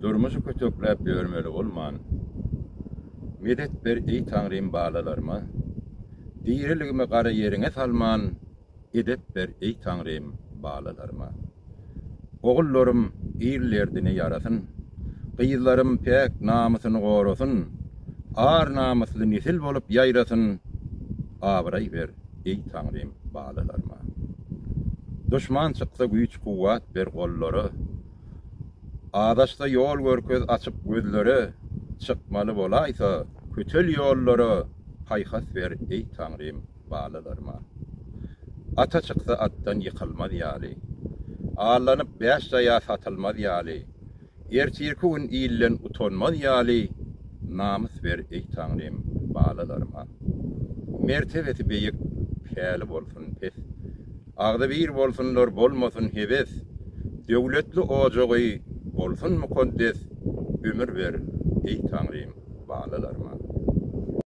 Durmuşy kötökläp görmeli bolman. Medet ber ey Taňrym balalarıma. Diýeriligimi gara ýeriňe salman. Edep ber ey Taňrym balalarıma. Ogullarym ýerlerdine yarasyn. Gyýzlarym pek namysyny gorasyn. Ar namysly nesil bolup ýaýrasyn. Abyray ber ey Taňrym balalarıma. Düşman çyksa güýç kuwwat ber gollary. Adaşda ýol görköz açyp gözleri. Çykmaly bolaýsa kötel ýollary. Haýhas ber ey Taňrym balalarıma. Ata çyksa atdan ýykylmaz ýaly. Ağlanyp beş ýa satylmaz ýaly. Ertirki gün iýlen utanmaz ýaly. Namys ber ey Taňrym balalarıma. Mertebeti beýik päli bolsun pes. Agda bir bolsunlar bolmasyn heves. Döwletli ojagy bolsun mukaddes. Ömür ber ey Taňrym balalarıma.